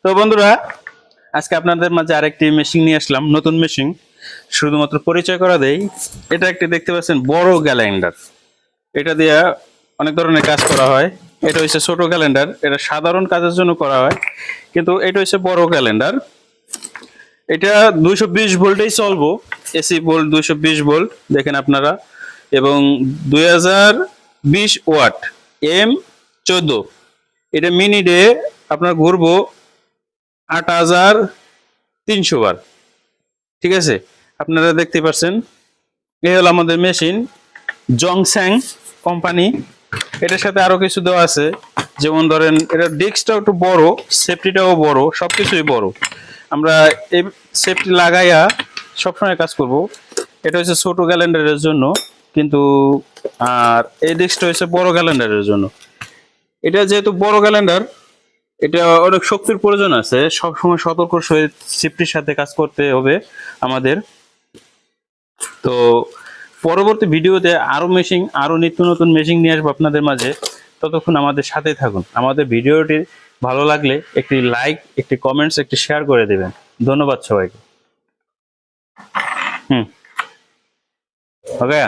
তো বন্ধুরা, আজকে আপনাদের মাঝে আরেকটি মেশিন নিয়ে আসলাম, নতুন মেশিন। শুধুমাত্র পরিচয় করা দেই। এটা একটি দেখতে পাচ্ছেন বড় গ্যালাইন্ডার। এটা দিয়ে অনেক ধরনের কাজ করা হয়। এটা হচ্ছে ছোট ক্যালেন্ডার, এটা সাধারণ কাজের জন্য করা হয়, কিন্তু এটা হচ্ছে বড় ক্যালেন্ডার। এটা 220 ভোল্টেই চলবো, এসি ভোল্ট 220 ভোল্ট দেখেন আপনারা, এবং 2020 ওয়াট, M14। এটা মিনিটে আপনার ঘুরবো 8300 বার। ঠিক আছে, আপনারা দেখতে পাচ্ছেন এই হলো আমাদের মেশিন, জংস্যাং কোম্পানি। এটার সাথে আরো কিছু দেওয়া আছে, যেমন ধরেন এটা ডিস্কটাও একটু বড়, সেফটিটাও বড়, সবকিছুই বড়। আমরা এই সেফটি লাগাইয়া সবসময় কাজ করব। এটা হচ্ছে ছোট ক্যালেন্ডারের জন্য, কিন্তু আর এই ডিস্কটা হচ্ছে বড় ক্যালেন্ডারের জন্য। এটা যেহেতু বড় ক্যালেন্ডার, এটা অনেক শক্তির প্রয়োজন আছে, সবসময় সতর্ক সহিত সেফটির সাথে কাজ করতে হবে আমাদের। তো পরবর্তী ভিডিওতে আরো মেশিন, আরো নিত্য নতুন মেশিন নিয়ে আসবো আপনাদের মাঝে। ততক্ষণ আমাদের সাথে থাকুন। আমাদের ভিডিওটি ভালো লাগলে একটি লাইক, একটি কমেন্টস, একটি শেয়ার করে দেবেন। ধন্যবাদ সবাইকে। ওকে।